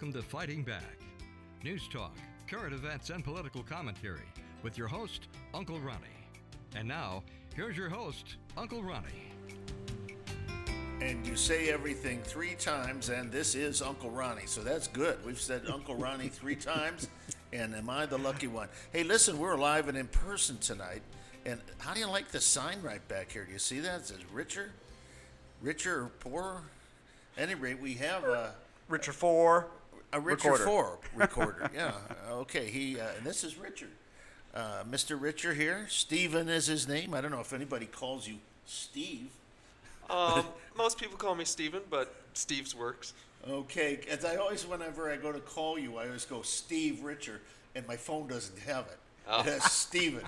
welcome to Fighting Back. News talk, current events, and political commentary with your host, Uncle Ronnie. And now, here's your host, Uncle Ronnie. And you say everything 3 times, and this is Uncle Ronnie, so that's good. We've said Uncle Ronnie 3 times, and am I the lucky one? Hey, listen, we're live and in person tonight, and how do you like the sign right back here? Do you see that? It says richer or poorer? At any rate, we have Richard Four. a Richard Four recorder. Yeah, okay. And this is Richard. Mr. Richard here. Steven is his name. I don't know if anybody calls you Steve. Most people call me Steven, but Steve's works. Okay, as I always, whenever I go to call you, I always go Steve Richard, and my phone doesn't have it. Oh. It has Steven.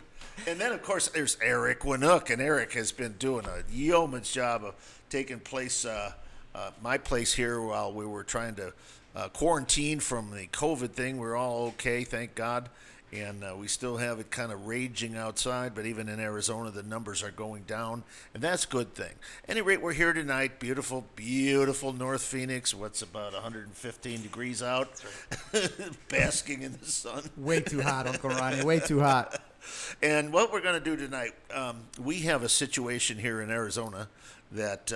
And then, of course, there's Eric Winook, and Eric has been doing a yeoman's job of taking place, my place here while we were trying to quarantine from the COVID thing. We're all okay, thank God. And we still have it kind of raging outside, but even in Arizona, the numbers are going down, and that's a good thing. At any rate, we're here tonight. Beautiful, beautiful North Phoenix. What's about 115 degrees out? Right. Basking in the sun. Way too hot, Uncle Ronnie. Way too hot. And what we're going to do tonight, we have a situation here in Arizona that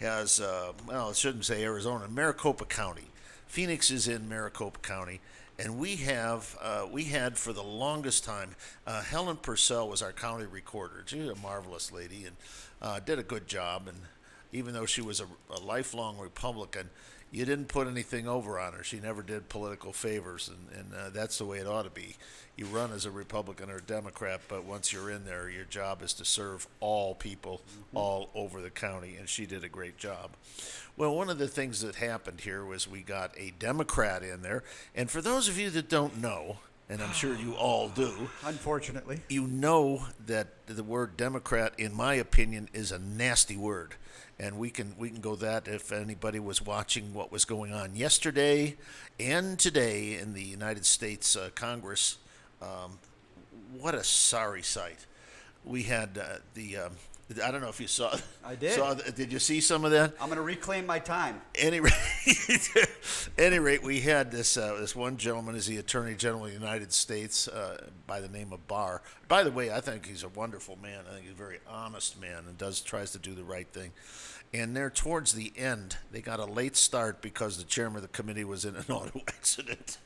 has, well, I shouldn't say Arizona, Maricopa County. Phoenix is in Maricopa County. And we had for the longest time, Helen Purcell was our county recorder. She was a marvelous lady and did a good job. And even though she was a lifelong Republican, you didn't put anything over on her. She never did political favors, and that's the way it ought to be. You run as a Republican or a Democrat, but once you're in there, your job is to serve all people all over the county, and she did a great job. Well, one of the things that happened here was we got a Democrat in there, and for those of you that don't know, and I'm sure you all do, Unfortunately. you know that the word Democrat, in my opinion, is a nasty word. And we can go that if anybody was watching what was going on yesterday and today in the United States Congress. What a sorry sight. We had I don't know if you saw. I did. Did you see some of that? I'm going to reclaim my time. Any rate, we had this one gentleman is the Attorney General of the United States by the name of Barr. By the way, I think he's a wonderful man. I think he's a very honest man and tries to do the right thing. And there towards the end, they got a late start because the chairman of the committee was in an auto accident.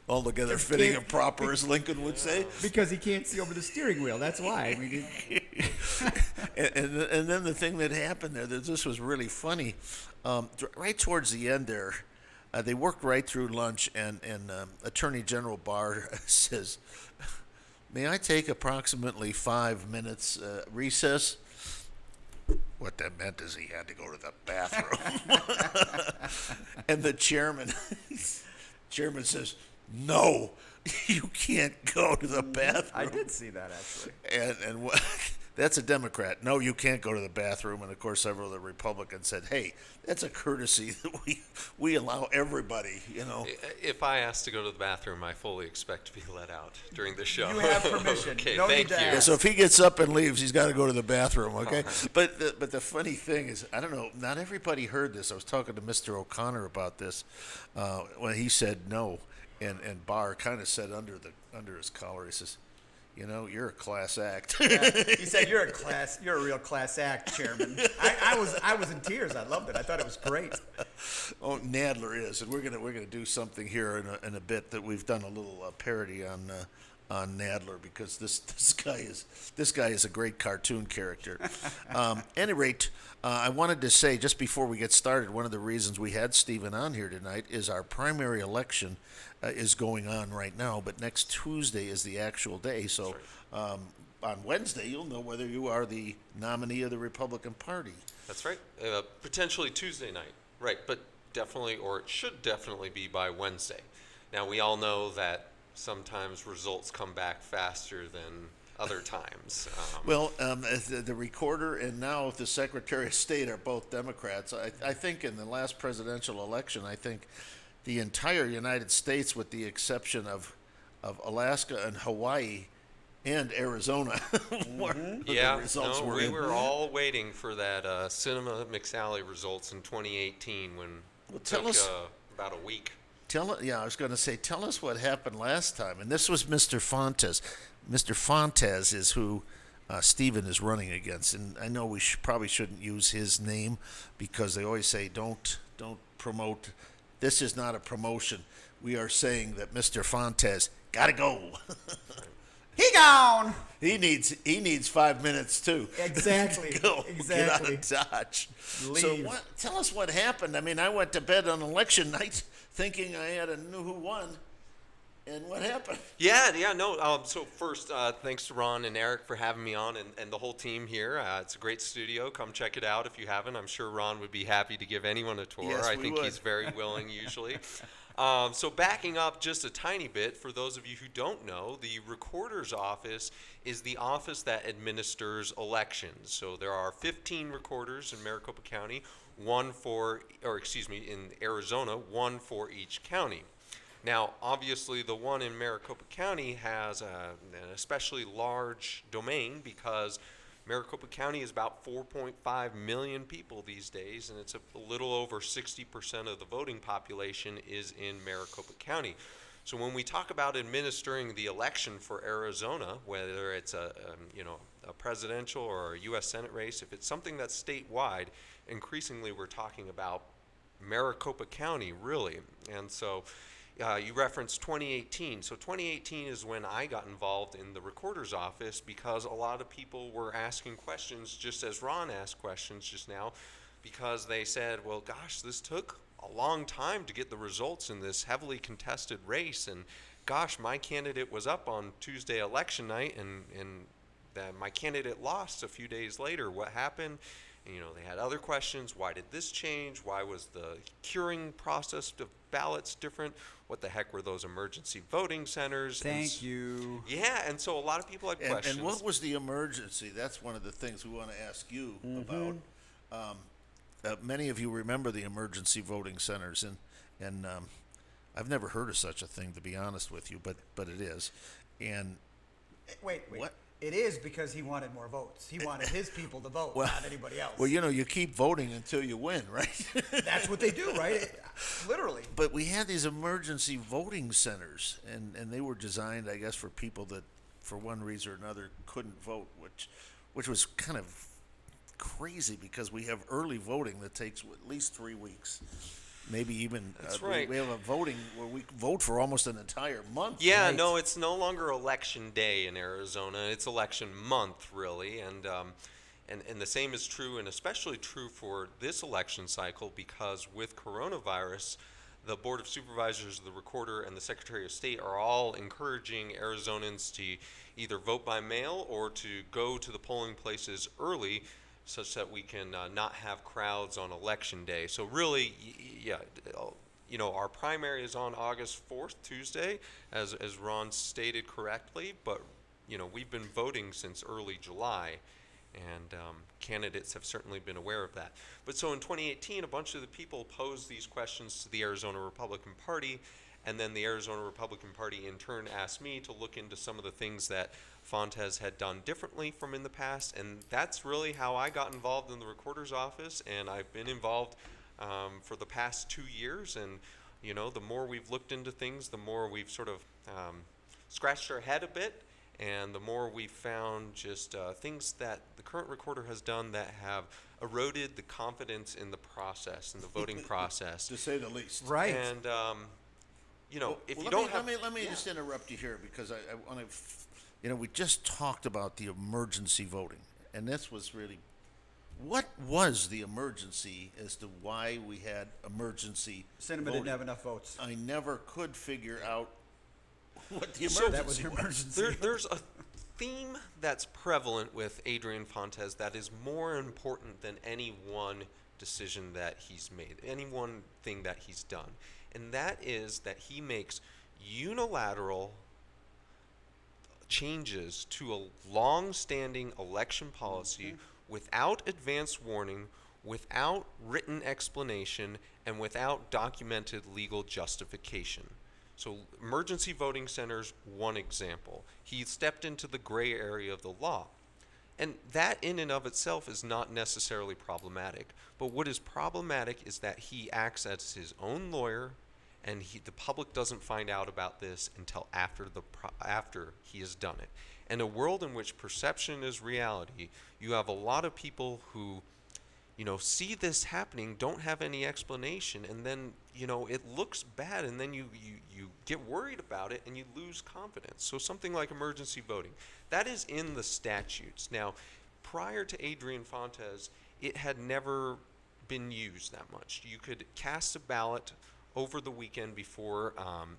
Altogether fitting and proper, as Lincoln would say. Because he can't see over the steering wheel. That's why. And then the thing that happened there, this was really funny. Right towards the end there, they worked right through lunch, and Attorney General Barr says, "May I take approximately 5 minutes recess?" What that meant is he had to go to the bathroom. And the chairman says, "No, you can't go to the bathroom." I did see that, actually. And that's a Democrat. "No, you can't go to the bathroom." And of course, several of the Republicans said, "Hey, that's a courtesy that we allow everybody, you know." If I ask to go to the bathroom, I fully expect to be let out during the show. You have permission. Okay, No thank need to you. Yeah, ask. so if he gets up and leaves, he's got to go to the bathroom, okay? But the funny thing is, I don't know, not everybody heard this. I was talking to Mr. O'Connor about this when he said no, and Barr kind of said under his collar, he says, "You know, you're a class act." Yeah. He said, "You're a real class act, Chairman." I was in tears. I loved it. I thought it was great. Oh, Nadler is, and we're gonna do something here in a bit that we've done a little parody on Nadler, because this guy is a great cartoon character. Any rate, I wanted to say just before we get started, one of the reasons we had Stephen on here tonight is our primary election is going on right now, but next Tuesday is the actual day. So on Wednesday, you'll know whether you are the nominee of the Republican Party. That's right. Potentially Tuesday night. Right, but definitely, or it should definitely be by Wednesday. Now, we all know that sometimes results come back faster than other times. Well, the recorder and now the Secretary of State are both Democrats. I think in the last presidential election, I think the entire United States, with the exception of Alaska and Hawaii and Arizona, where Yeah, the results no, were we in. were all waiting for that Cinema McSally results in 2018 when Well, tell Took, us. about a week. I was going to say, tell us what happened last time. And this was Mr. Fontes. Mr. Fontes is who Stephen is running against. And I know we probably shouldn't use his name because they always say don't promote. This is not a promotion. We are saying that Mr. Fontes got to go. He gone. He needs 5 minutes too. Exactly. Go Exactly. get out of Dodge. So Leave. tell us what happened. I mean, I went to bed on election night thinking I knew who won, and what happened? Yeah, no. So first, thanks to Ron and Eric for having me on, and the whole team here. It's a great studio. Come check it out if you haven't. I'm sure Ron would be happy to give anyone a tour. Yes, I we think would. he's very willing usually. So backing up just a tiny bit, for those of you who don't know, the Recorder's Office is the office that administers elections. So there are 15 recorders in Maricopa County, in Arizona, one for each county. Now, obviously, the one in Maricopa County has an especially large domain because Maricopa County is about 4.5 million people these days, and it's a little over 60% of the voting population is in Maricopa County. So when we talk about administering the election for Arizona, whether it's a presidential or a U.S. Senate race, if it's something that's statewide, increasingly we're talking about Maricopa County, really. And so you referenced 2018. So 2018 is when I got involved in the Recorder's Office because a lot of people were asking questions, just as Ron asked questions just now, because they said, well, gosh, this took a long time to get the results in this heavily contested race. And gosh, my candidate was up on Tuesday election night, and that my candidate lost a few days later. What happened? And, they had other questions. Why did this change? Why was the curing process of ballots different? What the heck were those emergency voting centers? Thank you. Yeah, and so a lot of people had questions. And what was the emergency? That's one of the things we want to ask you about. Many of you remember the emergency voting centers, and I've never heard of such a thing, to be honest with you, but it is. And Wait. What? It is because he wanted more votes. He wanted his people to vote, not anybody else. well, you keep voting until you win, right? That's what they do, right? Literally. But we had these emergency voting centers, and they were designed, I guess, for people that, for one reason or another, couldn't vote, which was kind of crazy because we have early voting that takes at least 3 weeks. Maybe even That's right. we have a voting where we vote for almost an entire month. Yeah, right? no, it's no longer election day in Arizona. It's election month, really, and the same is true, and especially true for this election cycle, because with coronavirus, the Board of Supervisors, the Recorder, and the Secretary of State are all encouraging Arizonans to either vote by mail or to go to the polling places early, such that we can not have crowds on election day. So really, our primary is on August 4th, Tuesday, as Ron stated correctly, but, we've been voting since early July, and candidates have certainly been aware of that. But so in 2018, a bunch of the people posed these questions to the Arizona Republican Party, and then the Arizona Republican Party in turn asked me to look into some of the things that Fontes had done differently from in the past, and that's really how I got involved in the Recorder's Office, and I've been involved for the past 2 years, and the more we've looked into things, the more we've sort of scratched our head a bit, and the more we've found just things that the current recorder has done that have eroded the confidence in the process, in the voting process. To say the least. Right. And if you Well, don't have, let me just interrupt you here because I want to, we just talked about the emergency voting, and this was really, what was the emergency as to why we had emergency Cinnamon voting? didn't have enough votes. I never could figure out what the So emergency That was the emergency. there's a theme that's prevalent with Adrian Fontes that is more important than any one decision that he's made, any one thing that he's done. And that is that he makes unilateral changes to a long-standing election policy without advance warning, without written explanation, and without documented legal justification. So emergency voting centers, one example. He stepped into the gray area of the law. And that in and of itself is not necessarily problematic. But what is problematic is that he acts as his own lawyer, and the public doesn't find out about this until after he has done it. In a world in which perception is reality, you have a lot of people who, see this happening, don't have any explanation, and then, it looks bad, and then you get worried about it, and you lose confidence. So something like emergency voting, that is in the statutes. Now, prior to Adrian Fontes, it had never been used that much. You could cast a ballot over the weekend before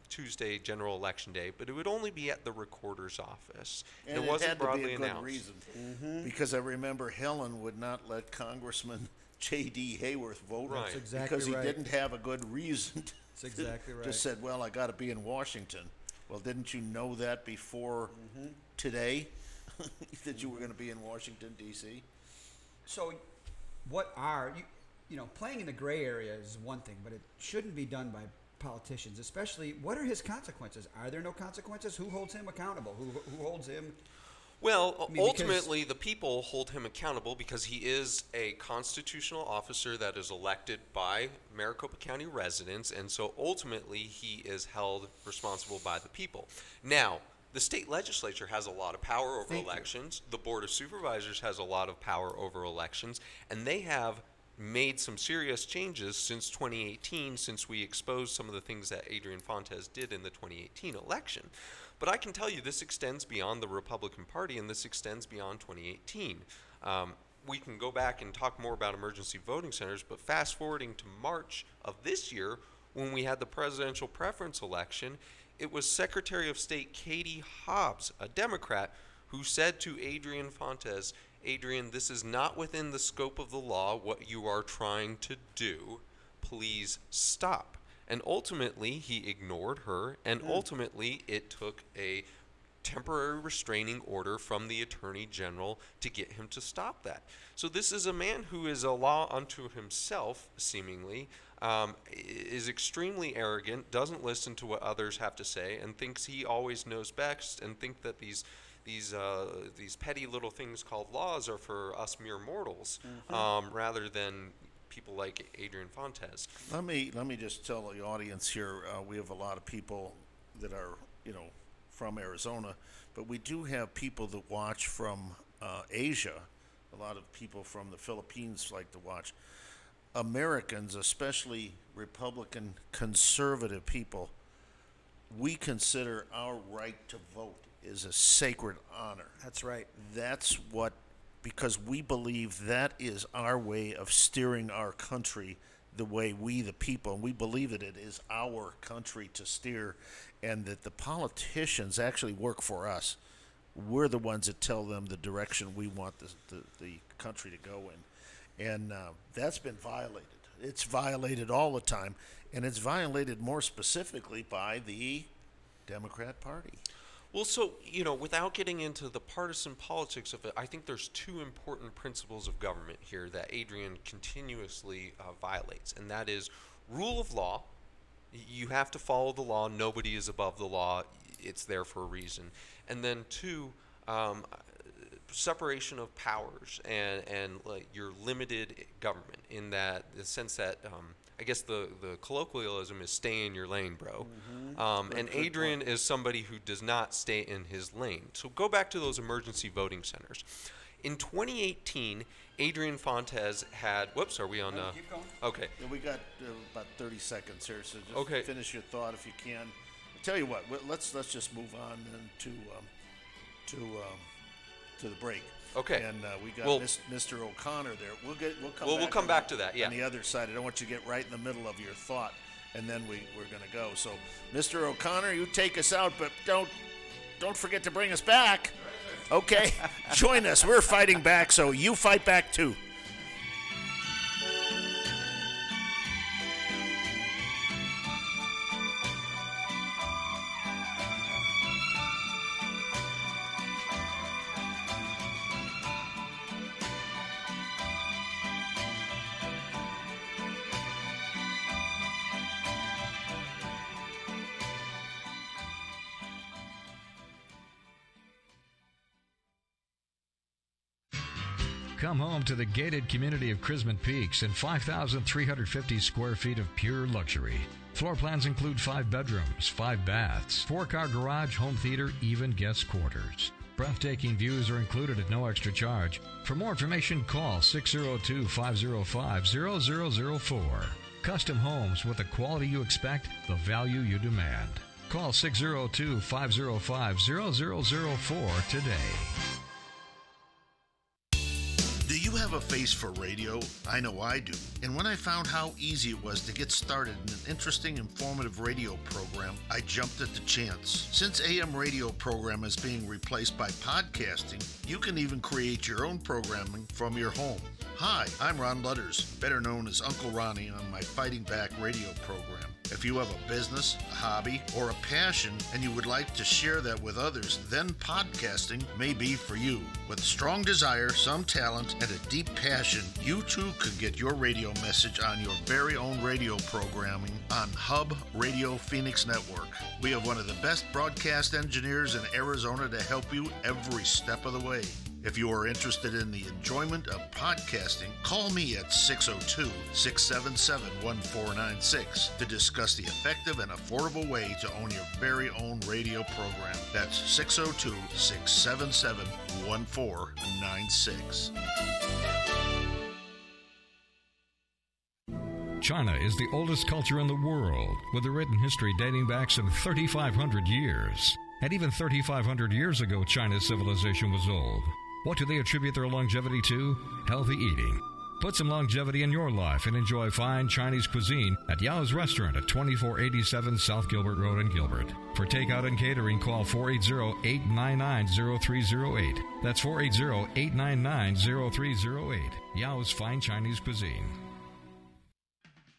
Tuesday, general election day, but it would only be at the recorder's office. And it wasn't had to broadly be a good announced. reason, because I remember Helen would not let Congressman J.D. Hayworth vote Right. That's exactly because he right. didn't have a good reason. That's exactly right. Just said, "Well, I got to be in Washington." Well, didn't you know that before today that you were going to be in Washington D.C.? So, playing in the gray area is one thing, but it shouldn't be done by politicians, especially, what are his consequences? Are there no consequences? Who holds him accountable? Who holds him? Well, I mean, ultimately, the people hold him accountable because he is a constitutional officer that is elected by Maricopa County residents, and so ultimately he is held responsible by the people. Now, the state legislature has a lot of power over elections. The Board of Supervisors has a lot of power over elections, and they have made some serious changes since 2018, since we exposed some of the things that Adrian Fontes did in the 2018 election. But I can tell you this extends beyond the Republican Party, and this extends beyond 2018. We can go back and talk more about emergency voting centers, but fast forwarding to March of this year, when we had the presidential preference election, it was Secretary of State Katie Hobbs, a Democrat, who said to Adrian Fontes, "Adrian, this is not within the scope of the law, what you are trying to do. Please stop." And ultimately, he ignored her, and ultimately, it took a temporary restraining order from the Attorney General to get him to stop that. So this is a man who is a law unto himself, seemingly, is extremely arrogant, doesn't listen to what others have to say, and thinks he always knows best, and think that these petty little things called laws are for us mere mortals, rather than people like Adrian Fontes. Let me just tell the audience here, we have a lot of people that are, from Arizona, but we do have people that watch from Asia. A lot of people from the Philippines like to watch. Americans, especially Republican conservative people, we consider our right to vote is a sacred honor. That's right. That's what, because we believe that is our way of steering our country the way we, the people, and we believe that it is our country to steer, and that the politicians actually work for us. We're the ones that tell them the direction we want the country to go in. And that's been violated. It's violated all the time, and it's violated more specifically by the Democrat Party. Well, so, without getting into the partisan politics of it, I think there's two important principles of government here that Adrian continuously violates, and that is rule of law. You have to follow the law. Nobody is above the law. It's there for a reason. And then two, separation of powers and like your limited government, in that the sense that I guess the colloquialism is stay in your lane, bro. And Adrian is somebody who does not stay in his lane. So go back to those emergency voting centers. In 2018, Adrian Fontes had. Whoops, are we on? Keep going. Okay. Yeah, we got about 30 seconds here, so just finish your thought if you can. I'll tell you what, let's just move on then to the break. Okay. And we got Well- Mr. O'Connor there. We'll come back to that, yeah. On the other side, I don't want you to get right in the middle of your thought, and then we're going to go. So, Mr. O'Connor, you take us out, but don't forget to bring us back. Okay, join us. We're fighting back, so you fight back too. Come home to the gated community of Chrisman Peaks and 5,350 square feet of pure luxury. Floor plans include 5 bedrooms, 5 baths, 4-car garage, home theater, even guest quarters. Breathtaking views are included at no extra charge. For more information, call 602-505-0004. Custom homes with the quality you expect, the value you demand. Call 602-505-0004 today. Do you have a face for radio? I know I do. And when I found how easy it was to get started in an interesting, informative radio program, I jumped at the chance. Since AM radio program is being replaced by podcasting, you can even create your own programming from your home. Hi, I'm Ron Lutters, better known as Uncle Ronnie on my Fighting Back radio program. If you have a business, a hobby, or a passion and you would like to share that with others, then podcasting may be for you. With a strong desire, some talent, and a deep passion, you too could get your radio message on your very own radio programming on Hub Radio Phoenix Network. We have one of the best broadcast engineers in Arizona to help you every step of the way. If you are interested in the enjoyment of podcasting, call me at 602-677-1496 to discuss the effective and affordable way to own your very own radio program. That's 602-677-1496. China is the oldest culture in the world, with a written history dating back some 3,500 years. And even 3,500 years ago, China's civilization was old. What do they attribute their longevity to? Healthy eating. Put some longevity in your life and enjoy fine Chinese cuisine at Yao's Restaurant at 2487 South Gilbert Road in Gilbert. For takeout and catering, call 480-899-0308. That's 480-899-0308. Yao's Fine Chinese Cuisine.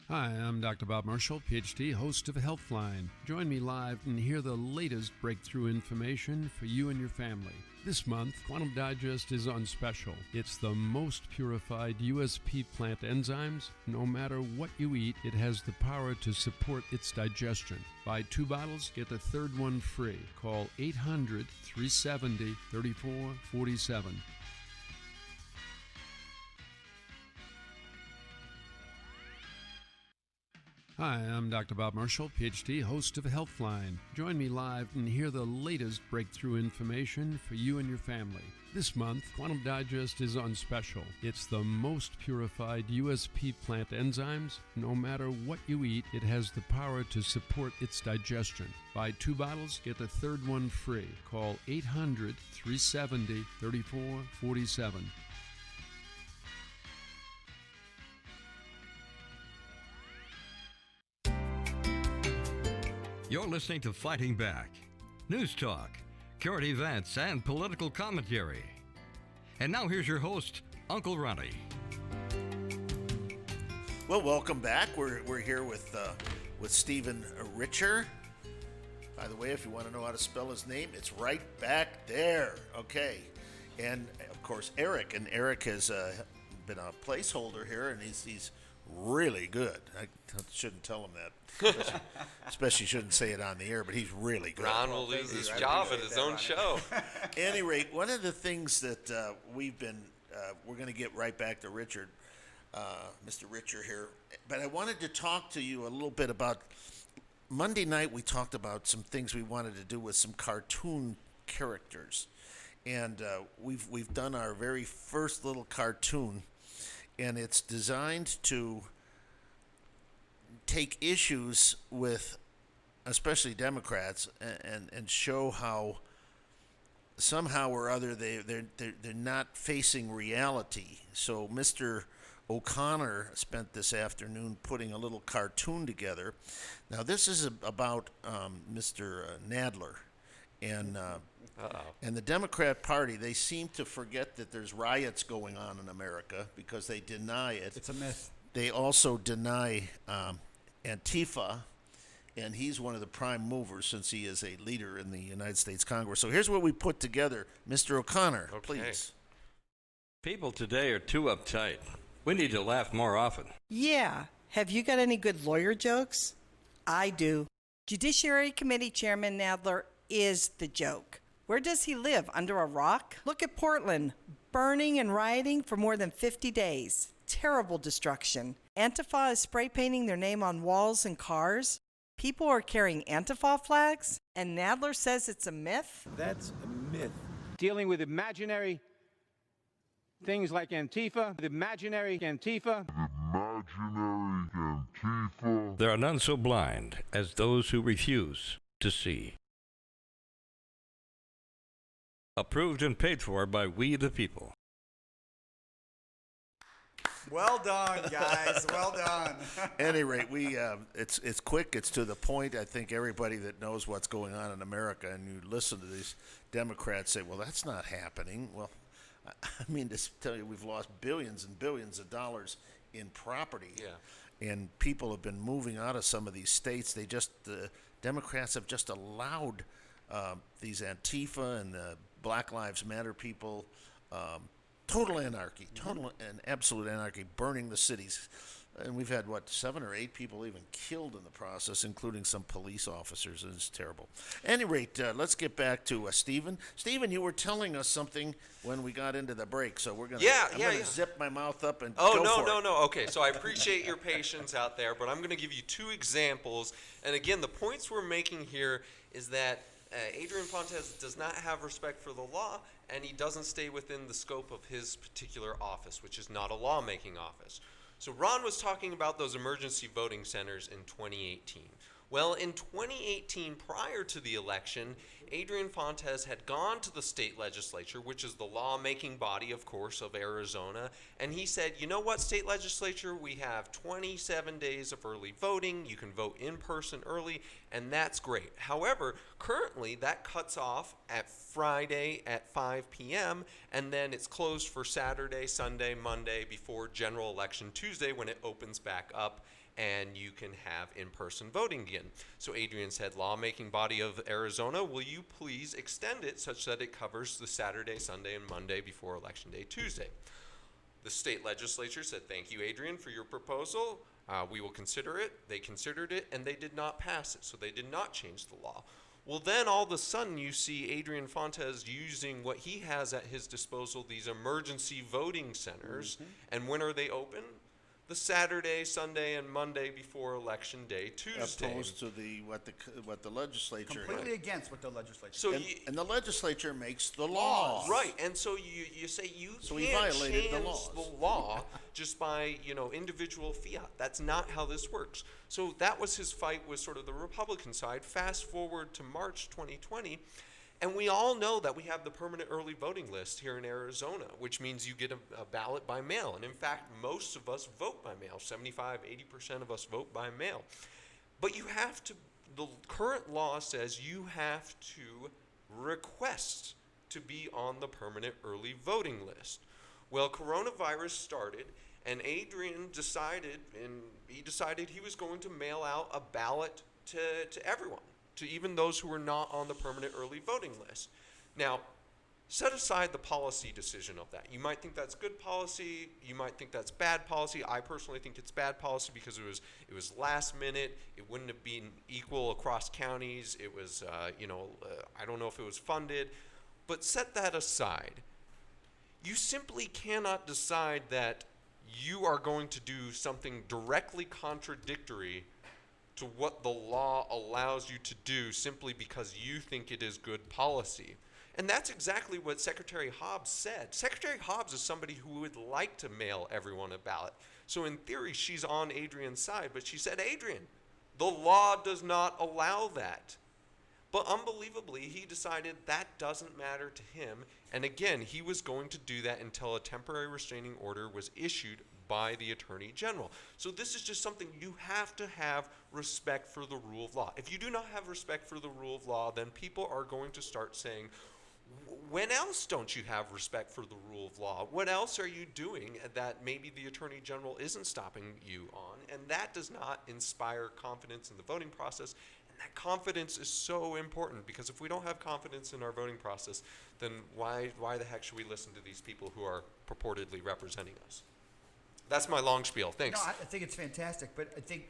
Hi, I'm Dr. Bob Marshall, PhD, host of Healthline. Join me live and hear the latest breakthrough information for you and your family. This month, Quantum Digest is on special. It's the most purified USP plant enzymes. No matter what you eat, it has the power to support its digestion. Buy 2 bottles, get the third one free. Call 800-370-3447. Hi, I'm Dr. Bob Marshall, PhD, host of Healthline. Join me live and hear the latest breakthrough information for you and your family. This month, Quantum Digest is on special. It's the most purified USP plant enzymes. No matter what you eat, it has the power to support its digestion. Buy 2 bottles, get the third one free. Call 800-370-3447. You're listening to Fighting Back. News talk, current events, and political commentary. And now here's your host, Uncle Ronnie. Well, welcome back. We're here with Stephen Richer. By the way, if you want to know how to spell his name, it's right back there. Okay. And, of course, Eric. And Eric has been a placeholder here, and he's really good. I shouldn't tell him that. Especially shouldn't say it on the air, but he's really good. Ron will lose his job at his own show. At any rate, one of the things that we're going to get right back to Richard, Mr. Richer here, but I wanted to talk to you a little bit about Monday night. We talked about some things we wanted to do with some cartoon characters, and we've done our very first little cartoon, and it's designed to take issues with especially Democrats and show how somehow or other they're not facing reality. So Mr. O'Connor spent this afternoon putting a little cartoon together. Now this is about Mr. Nadler and the Democrat Party. They seem to forget that there's riots going on in America because they deny it. It's a myth. They also deny Antifa, and he's one of the prime movers since he is a leader in the United States Congress. So here's what we put together. Mr. O'Connor, please. People today are too uptight. We need to laugh more often. Yeah. Have you got any good lawyer jokes? I do. Judiciary Committee Chairman Nadler is the joke. Where does he live? Under a rock? Look at Portland. burning and rioting for more than 50 days. Terrible destruction. Antifa is spray painting their name on walls and cars. People are carrying Antifa flags, and Nadler says it's a myth? That's a myth. Dealing with imaginary things like Antifa, with imaginary Antifa. There are none so blind as those who refuse to see. Approved and paid for by we the people. Well done, guys. Well done. At any rate, it's quick, it's to the point. I think everybody that knows what's going on in America, and you listen to these Democrats say, well, that's not happening. Well, I mean, to tell you, we've lost billions and billions of dollars in property. Yeah. And people have been moving out of some of these states. The Democrats have just allowed these Antifa and the Black Lives Matter people, total anarchy, total and absolute anarchy, burning the cities. And we've had, 7 or 8 people even killed in the process, including some police officers, and it's terrible. At any rate, let's get back to Stephen. Stephen, you were telling us something when we got into the break, so I'm gonna zip my mouth up and go for it. No. Okay, so I appreciate your patience out there, but I'm going to give you 2 examples. And again, the points we're making here is that Adrian Fontes does not have respect for the law, and he doesn't stay within the scope of his particular office, which is not a lawmaking office. So Ron was talking about those emergency voting centers in 2018. Well, in 2018, prior to the election, Adrian Fontes had gone to the state legislature, which is the lawmaking body, of course, of Arizona, and he said, you know what, state legislature, we have 27 days of early voting. You can vote in person early, and that's great. However, currently, that cuts off at Friday at 5 p.m., and then it's closed for Saturday, Sunday, Monday, before general election Tuesday when it opens back up, and you can have in-person voting again. So Adrian said, lawmaking body of Arizona, will you please extend it such that it covers the Saturday, Sunday, and Monday before Election Day Tuesday? The state legislature said, thank you, Adrian, for your proposal. We will consider it. They considered it, and they did not pass it, so they did not change the law. Well, then all of a sudden you see Adrian Fontes using what he has at his disposal, these emergency voting centers, and when are they open? The Saturday, Sunday, and Monday before Election Day Tuesday. Opposed to what the legislature Completely against what the legislature. So and the legislature makes the laws. Right, and so you say you he can't violated change the law just by individual fiat. That's not how this works. So that was his fight with sort of the Republican side. Fast forward to March 2020. And we all know that we have the permanent early voting list here in Arizona, which means you get a ballot by mail. And in fact, most of us vote by mail. 75–80% of us vote by mail. But you have to, the current law says you have to request to be on the permanent early voting list. Well, coronavirus started, and Adrian decided he was going to mail out a ballot to everyone, to even those who were not on the permanent early voting list. Now, set aside the policy decision of that. You might think that's good policy. You might think that's bad policy. I personally think it's bad policy because it was last minute. It wouldn't have been equal across counties. It was, I don't know if it was funded. But set that aside. You simply cannot decide that you are going to do something directly contradictory to what the law allows you to do simply because you think it is good policy. And that's exactly what Secretary Hobbs said. Secretary Hobbs is somebody who would like to mail everyone a ballot. So in theory, she's on Adrian's side, but she said, Adrian, the law does not allow that. But unbelievably, he decided that doesn't matter to him. And again, he was going to do that until a temporary restraining order was issued by the Attorney General. So this is just something you have to have respect for the rule of law. If you do not have respect for the rule of law, then people are going to start saying, when else don't you have respect for the rule of law? What else are you doing that maybe the Attorney General isn't stopping you on? And that does not inspire confidence in the voting process. And that confidence is so important, because if we don't have confidence in our voting process, then why the heck should we listen to these people who are purportedly representing us? That's my long spiel. Thanks. No, I think it's fantastic, but I think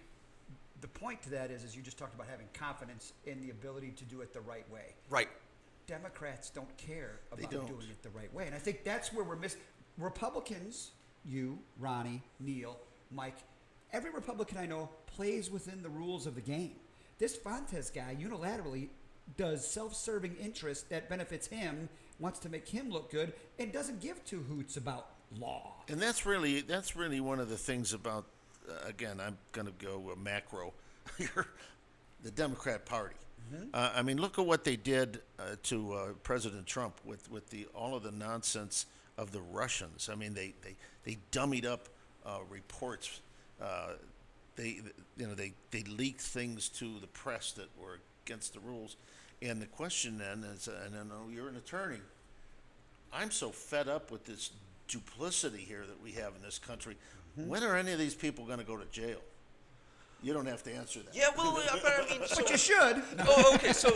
the point to that is you just talked about having confidence in the ability to do it the right way. Right. Democrats don't care about don't. doing it the right way. And I think that's where we're Republicans, you, Ronnie, Neil, Mike, every Republican I know plays within the rules of the game. This Fontes guy unilaterally does self-serving interest that benefits him, wants to make him look good, and doesn't give two hoots about law. And that's really one of the things about, again, I'm going to go macro here, the Democrat Party. I mean, look at what they did to President Trump with all of the nonsense of the Russians. I mean, they dummied up reports. They leaked things to the press that were against the rules. And the question then is, and I know you're an attorney, I'm so fed up with this duplicity here that we have in this country. When are any of these people going to go to jail? You don't have to answer that. Yeah, well, but I mean, But you should. Oh, okay. So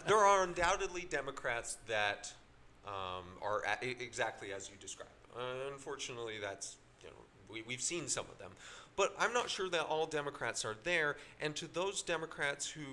there are undoubtedly Democrats that are exactly as you described. Unfortunately, that's we've seen some of them, but I'm not sure that all Democrats are there. And to those Democrats who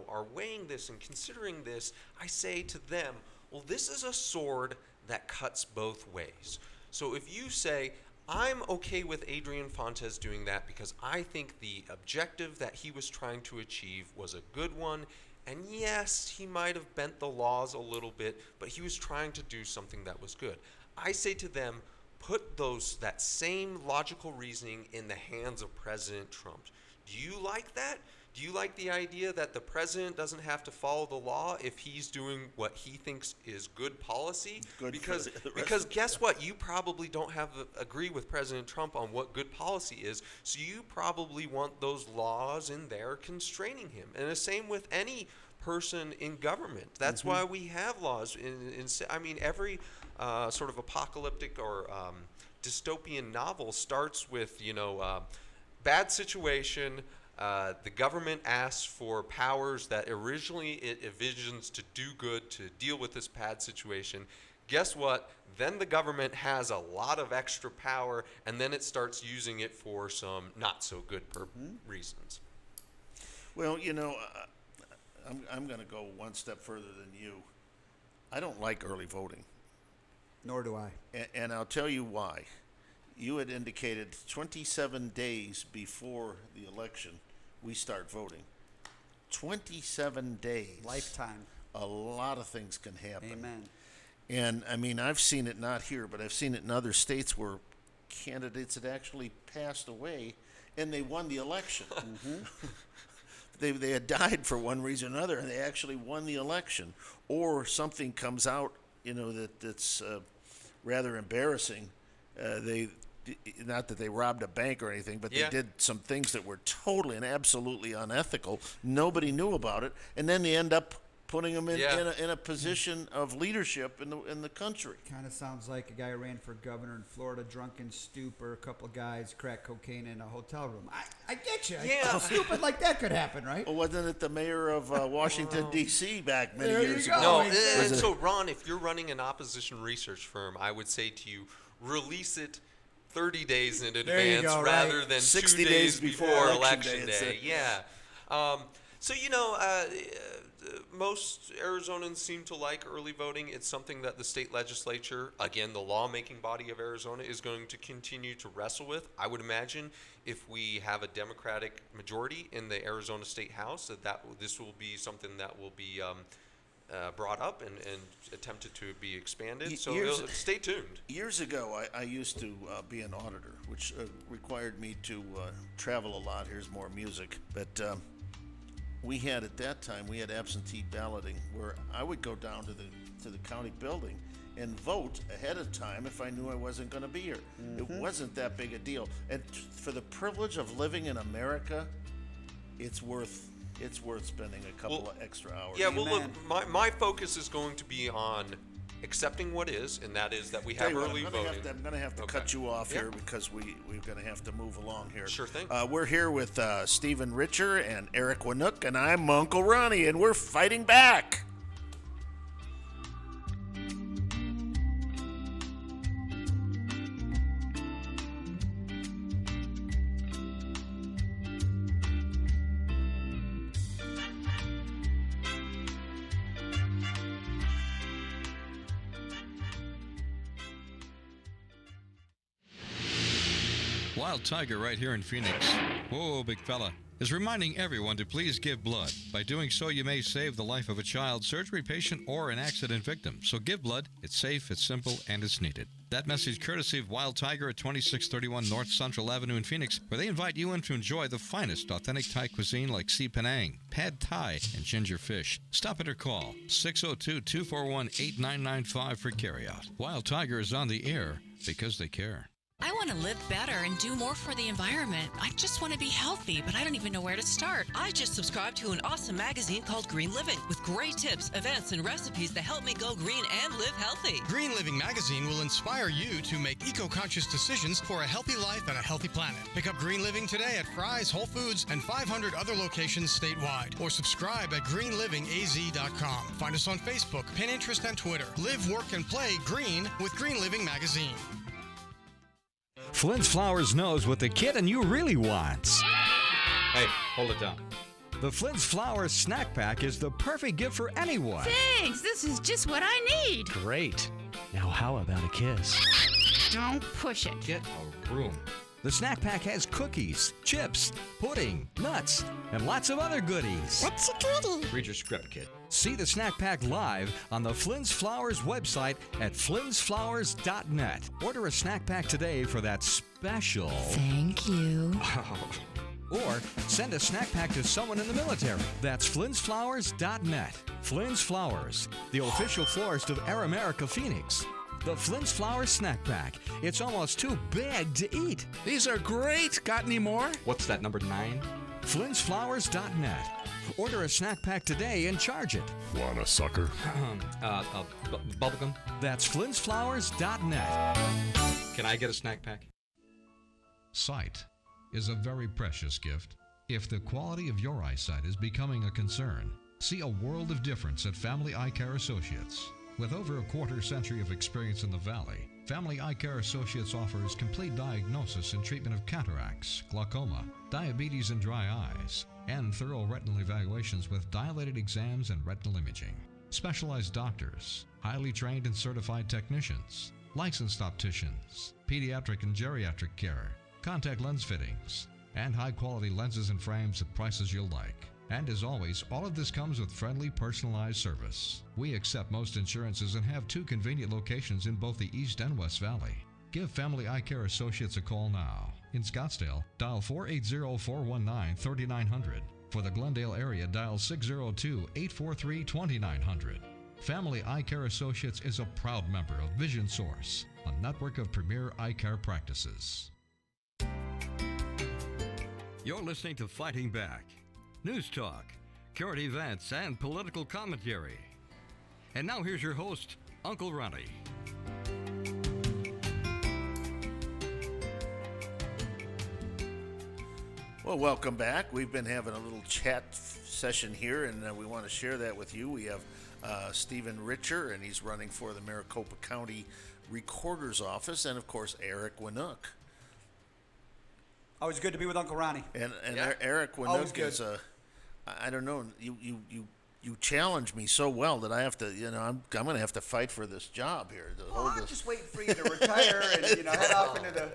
are weighing this and considering this, I say to them, well, this is a sword that cuts both ways. So if you say, I'm okay with Adrian Fontes doing that because I think the objective that he was trying to achieve was a good one. And yes, he might have bent the laws a little bit, but he was trying to do something that was good. I say to them, put that same logical reasoning in the hands of President Trump. Do you like that? Do you like the idea that the president doesn't have to follow the law if he's doing what he thinks is good policy? Because guess what? You probably don't agree with President Trump on what good policy is, so you probably want those laws in there constraining him. And the same with any person in government. That's why we have laws. Every sort of apocalyptic or dystopian novel starts with, bad situation. The government asks for powers that originally it envisions to do good, to deal with this bad situation. Guess what? Then the government has a lot of extra power, and then it starts using it for some not so good reasons. Well, I'm going to go one step further than you. I don't like early voting. Nor do I. And I'll tell you why. You had indicated 27 days before the election, we start voting. 27 days. Lifetime. A lot of things can happen. Amen. And, I mean, I've seen it not here, but I've seen it in other states where candidates had actually passed away and they won the election. They had died for one reason or another, and they actually won the election. Or something comes out, that's rather embarrassing. Not that they robbed a bank or anything, but they did some things that were totally and absolutely unethical. Nobody knew about it, and then they end up putting them in a position of leadership in the country. Kind of sounds like a guy who ran for governor in Florida, drunken stupor, a couple of guys crack cocaine in a hotel room. I get you. Yeah. Stupid like that could happen, right? Well, wasn't it the mayor of Washington, D.C. back many There you years go. ago? No, exactly. and so Ron, if you're running an opposition research firm, I would say to you, release it 30 days in advance go, rather right. than 60 2 days before election day. Yeah. Most Arizonans seem to like early voting. It's something that the state legislature, again, the lawmaking body of Arizona, is going to continue to wrestle with. I would imagine if we have a Democratic majority in the Arizona State House, this will be something that will be brought up and attempted to be expanded. So stay tuned. Years ago, I used to be an auditor, which required me to travel a lot. Here's more music. But we had, at that time, absentee balloting, where I would go down to the county building and vote ahead of time if I knew I wasn't going to be here. It wasn't that big a deal. And for the privilege of living in America, it's worth spending a couple of extra hours. Yeah, well, look, my focus is going to be on accepting what is, and that is that we have early voting. I'm going to have to cut you off here because we're going to have to move along here. Sure thing. We're here with Stephen Richer and Eric Winook, and I'm Uncle Ronnie, and we're fighting back. Wild Tiger right here in Phoenix. Whoa, big fella. Is reminding everyone to please give blood. By doing so, you may save the life of a child, surgery patient, or an accident victim. So give blood. It's safe, it's simple, and it's needed. That message courtesy of Wild Tiger at 2631 North Central Avenue in Phoenix, where they invite you in to enjoy the finest authentic Thai cuisine like Si Penang, Pad Thai, and ginger fish. Stop it or call 602-241-8995 for carryout. Wild Tiger is on the air because they care. I want to live better and do more for the environment. I just want to be healthy, but I don't even know where to start. I just subscribed to an awesome magazine called Green Living with great tips, events, and recipes that help me go green and live healthy. Green Living magazine will inspire you to make eco-conscious decisions for a healthy life and a healthy planet. Pick up Green Living today at Fry's, Whole Foods, and 500 other locations statewide. Or subscribe at greenlivingaz.com. Find us on Facebook, Pinterest, and Twitter. Live, work, and play green with Green Living magazine. Flynn's Flowers knows what the kid and you really wants. Hey, hold it down. The Flynn's Flowers snack pack is the perfect gift for anyone. Thanks, this is just what I need. Great. Now how about a kiss? Don't push it. Get a room. The snack pack has cookies, chips, pudding, nuts, and lots of other goodies. What's a goodie? Read your script, kid. See the snack pack live on the Flynn's Flowers website at flynn'sflowers.net. Order a snack pack today for that special. Thank you. Or send a snack pack to someone in the military. That's flynn'sflowers.net. Flynn's Flowers, the official florist of Air America Phoenix. The Flynn's Flowers snack pack. It's almost too big to eat. These are great. Got any more? What's that, number 9? flynn'sflowers.net. Order a snack pack today and charge it. Want a sucker? Bubblegum? That's flynn'sflowers.net. Can I get a snack pack? Sight is a very precious gift. If the quality of your eyesight is becoming a concern, see a world of difference at Family Eye Care Associates. With over a quarter century of experience in the Valley, Family Eye Care Associates offers complete diagnosis and treatment of cataracts, glaucoma, diabetes and dry eyes, and thorough retinal evaluations with dilated exams and retinal imaging. Specialized doctors, highly trained and certified technicians, licensed opticians, pediatric and geriatric care, contact lens fittings, and high-quality lenses and frames at prices you'll like. And as always, all of this comes with friendly, personalized service. We accept most insurances and have 2 convenient locations in both the East and West Valley. Give Family Eye Care Associates a call now. In Scottsdale, dial 480-419-3900. For the Glendale area, dial 602-843-2900. Family Eye Care Associates is a proud member of Vision Source, a network of premier eye care practices. You're listening to Fighting Back. News talk, current events, and political commentary. And now here's your host, Uncle Ronnie. Well, welcome back. We've been having a little chat session here, and we want to share that with you. We have Stephen Richer, and he's running for the Maricopa County Recorder's Office, and, of course, Eric Winook. Always good to be with Uncle Ronnie. And yeah. Eric Winook is I don't know, you challenge me so well that I have to, I'm going to have to fight for this job here. I'm just waiting for you to retire and, head off into the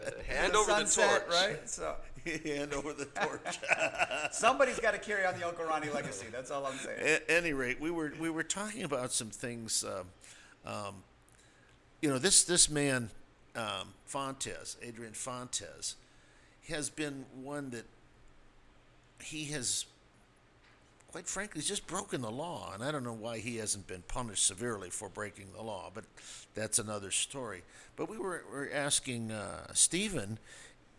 sunset, right? So hand over the torch. Somebody's got to carry on the Uncle Ronnie legacy. That's all I'm saying. At any rate, we were talking about some things. This man, Adrian Fontes, has been one that he has, quite frankly, just broken the law, and I don't know why he hasn't been punished severely for breaking the law, but that's another story. But we were asking Stephen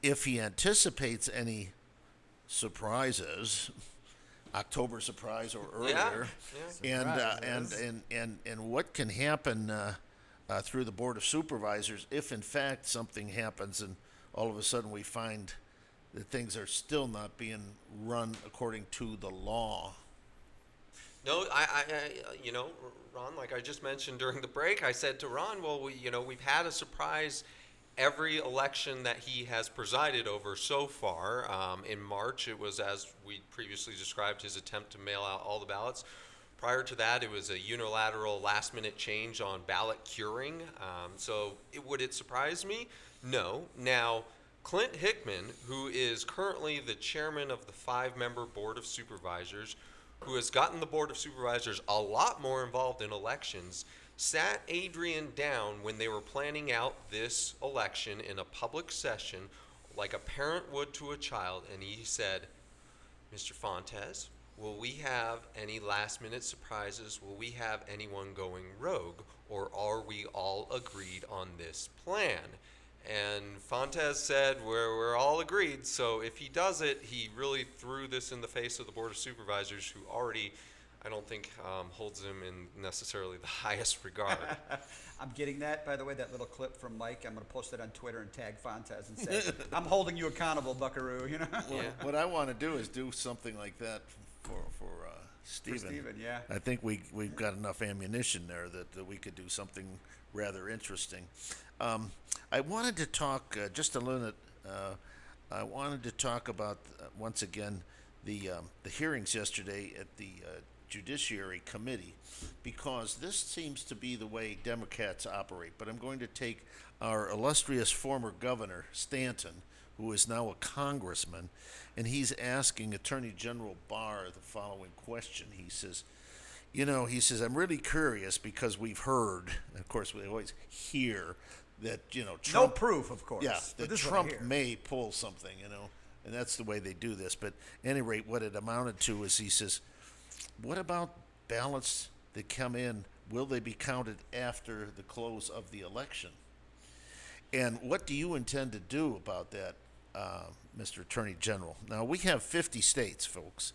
if he anticipates any surprises, October surprise or earlier, and what can happen through the Board of Supervisors if, in fact, something happens and all of a sudden we find that things are still not being run according to the law. No, Ron, like I just mentioned during the break, I said to Ron, well, we've had a surprise every election that he has presided over so far. In March, it was, as we previously described, his attempt to mail out all the ballots. Prior to that, it was a unilateral last-minute change on ballot curing. Would it surprise me? No. Now, Clint Hickman, who is currently the chairman of the 5-member Board of Supervisors, who has gotten the Board of Supervisors a lot more involved in elections, sat Adrian down when they were planning out this election in a public session like a parent would to a child, and he said, Mr. Fontes, will we have any last-minute surprises? Will we have anyone going rogue? Or are we all agreed on this plan? And Fontes said, we're all agreed, so if he does it, he really threw this in the face of the Board of Supervisors, who already, I don't think, holds him in necessarily the highest regard. I'm getting that, by the way, that little clip from Mike. I'm going to post it on Twitter and tag Fontes and say, I'm holding you accountable, buckaroo, you know? Well, what I want to do is do something like that for Stephen. For Stephen, yeah. I think we've got enough ammunition there that we could do something rather interesting. I wanted to talk just a little. I wanted to talk about once again the hearings yesterday at the Judiciary Committee, because this seems to be the way Democrats operate. But I'm going to take our illustrious former governor Stanton, who is now a congressman, and he's asking Attorney General Barr the following question. He says, I'm really curious because we've heard, and of course we always hear, that, Trump... No proof, of course. Yeah, that Trump may pull something, and that's the way they do this. But at any rate, what it amounted to is he says, what about ballots that come in? Will they be counted after the close of the election? And what do you intend to do about that, Mr. Attorney General? Now, we have 50 states, folks,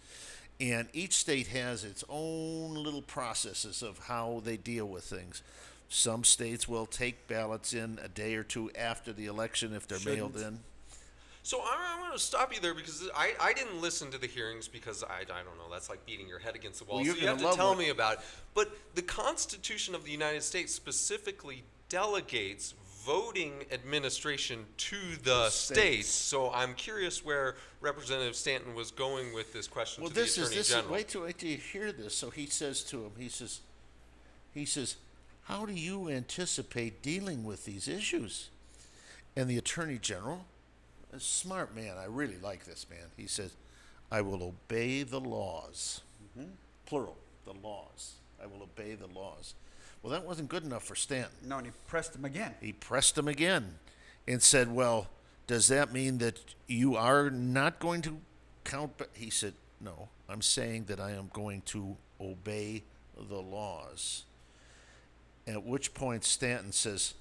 and each state has its own little processes of how they deal with things. Some states will take ballots in a day or two after the election if they're mailed in. So I'm going to stop you there because I didn't listen to the hearings because I don't know, that's like beating your head against the wall. Well, so you have to tell me about it. But the Constitution of the United States specifically delegates voting administration to the states. So I'm curious where Representative Stanton was going with this question to the Attorney General. Wait till you hear this. So he says to him, he says, how do you anticipate dealing with these issues? And the Attorney General, a smart man, I really like this man, he says, I will obey the laws. Mm-hmm. Plural, the laws. I will obey the laws. Well, that wasn't good enough for Stanton. No, and he pressed him again. He pressed him again and said, well, does that mean that you are not going to count? He said, no, I'm saying that I am going to obey the laws. At which point Stanton says,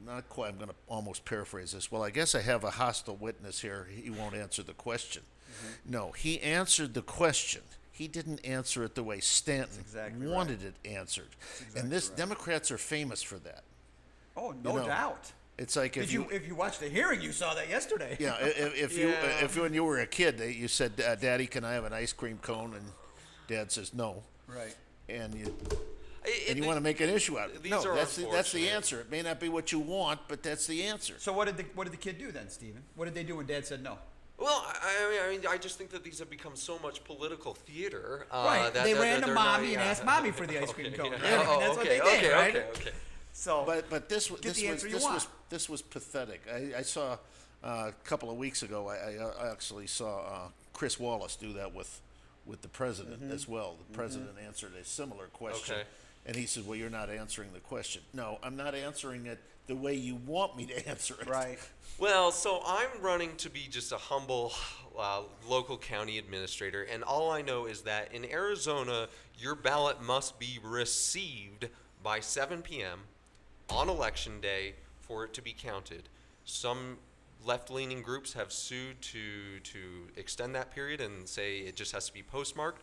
not quite, I'm going to almost paraphrase this, well, I guess I have a hostile witness here. He won't answer the question. Mm-hmm. No, he answered the question. He didn't answer it the way Stanton wanted it answered. And Democrats are famous for that. Oh, no doubt. It's like if you watched the hearing, you saw that yesterday. Yeah, if when you were a kid, you said, Daddy, can I have an ice cream cone? And Dad says no. Right. And you want to make an issue out of it. No, that's the answer. It may not be what you want, but that's the answer. So what did the kid do then, Stephen? What did they do when Dad said no? Well, I mean, I just think that these have become so much political theater. Right. They ran to Mommy and asked Mommy for the ice cream cone. Yeah. That's what they did, right? Okay. So, but this was pathetic. I saw a couple of weeks ago. I actually saw Chris Wallace do that with the president as well. The president answered a similar question. Okay. And he said, well, you're not answering the question. No, I'm not answering it the way you want me to answer it. Right. Well, so I'm running to be just a humble local county administrator, and all I know is that in Arizona, your ballot must be received by 7 p.m. on Election Day for it to be counted. Some left-leaning groups have sued to extend that period and say it just has to be postmarked.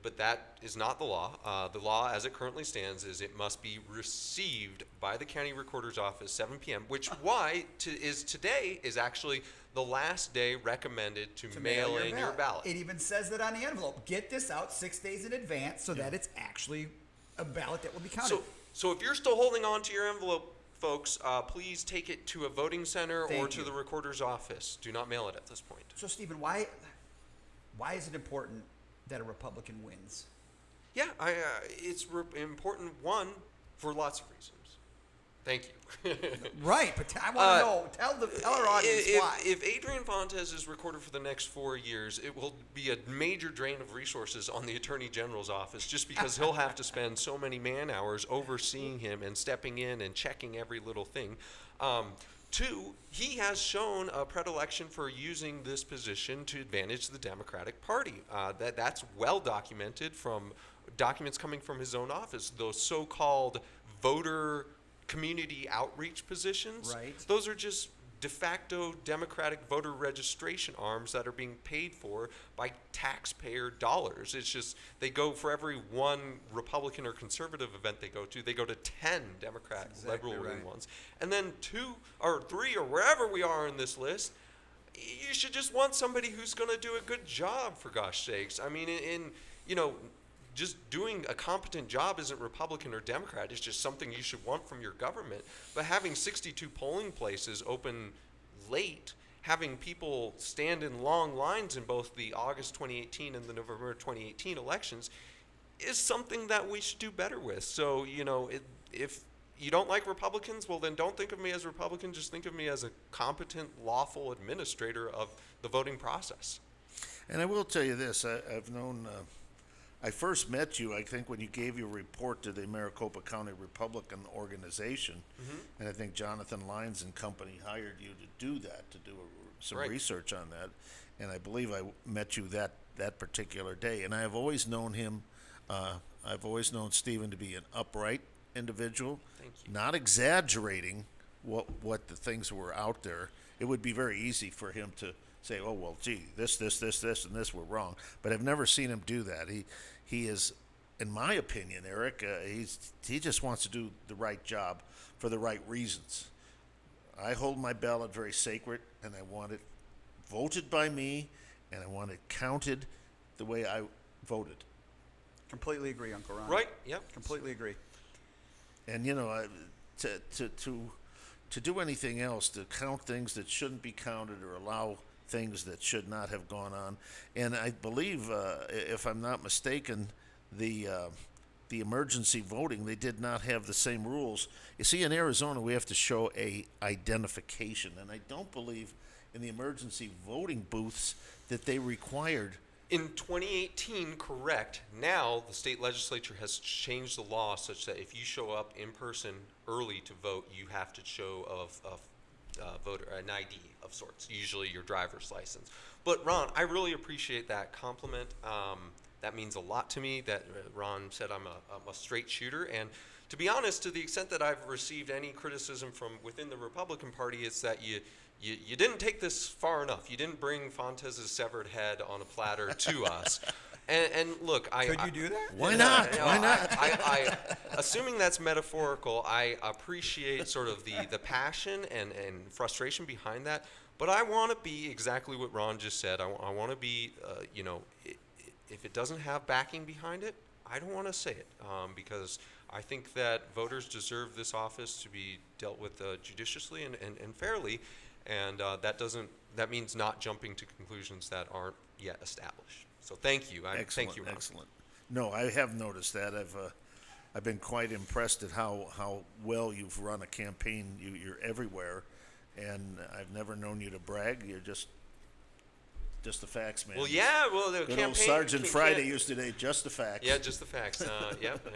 But that is not the law. The law, as it currently stands, is it must be received by the county recorder's office 7 p.m., which today is actually the last day recommended to mail in your ballot. It even says that on the envelope. Get this out 6 days in advance so that it's actually a ballot that will be counted. So if you're still holding on to your envelope, folks, please take it to a voting center or to the recorder's office. Do not mail it at this point. So, Stephen, why is it important that a Republican wins? Yeah, it's important, one, for lots of reasons. Thank you. Right, but I want to know. Tell our audience why. If Adrian Fontes is recorded for the next 4 years, it will be a major drain of resources on the Attorney General's office, just because he'll have to spend so many man hours overseeing him and stepping in and checking every little thing. Two, he has shown a predilection for using this position to advantage the Democratic Party. That's well documented from documents coming from his own office. Those so-called voter community outreach positions, right? Those are just de facto Democratic voter registration arms that are being paid for by taxpayer dollars. It's just they go for every one Republican or conservative event they go to 10 Democrat liberal wing ones. And then 2 or 3 or wherever we are in this list, you should just want somebody who's going to do a good job, for gosh sakes. I mean, just doing a competent job isn't Republican or Democrat. It's just something you should want from your government. But having 62 polling places open late, having people stand in long lines in both the August 2018 and the November 2018 elections is something that we should do better with. So, if you don't like Republicans, well, then don't think of me as a Republican. Just think of me as a competent, lawful administrator of the voting process. And I will tell you this, I've known... I first met you, I think, when you gave your report to the Maricopa County Republican Organization, and I think Jonathan Lyons and company hired you to do that, to do some research on that, and I believe I met you that particular day. And I have always known him, I've always known Stephen to be an upright individual, not exaggerating what the things were out there. It would be very easy for him to say, oh, well, gee, this, and this were wrong. But I've never seen him do that. He is, in my opinion, Eric, he just wants to do the right job for the right reasons. I hold my ballot very sacred, and I want it voted by me, and I want it counted the way I voted. Completely agree, Uncle Ron. Right, yep. Completely agree. And, to do anything else, to count things that shouldn't be counted or allow things that should not have gone on. And I believe, if I'm not mistaken, the emergency voting, they did not have the same rules. You see, in Arizona, we have to show a identification, and I don't believe in the emergency voting booths that they required. In 2018, correct. Now, the state legislature has changed the law such that if you show up in person early to vote, you have to show an ID of sorts, usually your driver's license. But Ron, I really appreciate that compliment. That means a lot to me that Ron said I'm a straight shooter. And to be honest, to the extent that I've received any criticism from within the Republican Party, it's that you didn't take this far enough. You didn't bring Fontes' severed head on a platter to us. And look, could you do that? Why not? Why not? I assuming that's metaphorical, I appreciate sort of the passion and frustration behind that. But I want to be exactly what Ron just said. I want to be, if it doesn't have backing behind it, I don't want to say it because I think that voters deserve this office to be dealt with judiciously and fairly, and that means not jumping to conclusions that aren't yet established. So thank you. Excellent, thank you, Ron. excellent. No, I have noticed that. I've been quite impressed at how well you've run a campaign. You're everywhere, and I've never known you to brag. You're just the facts, man. Well, yeah. Well, the good campaign. Old Sergeant Friday used to say, just the facts. Yeah, just the facts. Yep.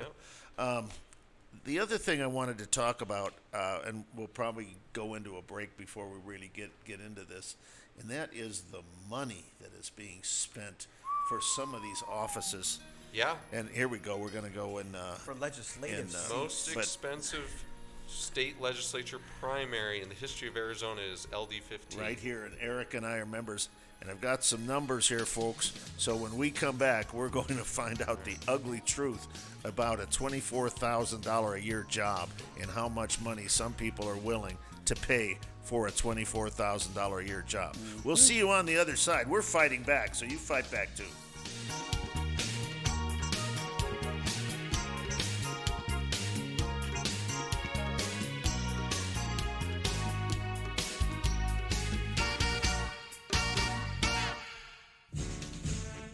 The other thing I wanted to talk about, and we'll probably go into a break before we really get into this, and that is the money that is being spent for some of these offices. Yeah. And here we go. We're going to go in for legislative. Most expensive state legislature primary in the history of Arizona is LD15. Right here, and Eric and I are members, and I've got some numbers here, folks. So when we come back, we're going to find out the ugly truth about a $24,000 a year job and how much money some people are willing to pay for a $24,000 a year job. We'll see you on the other side. We're fighting back, so you fight back too.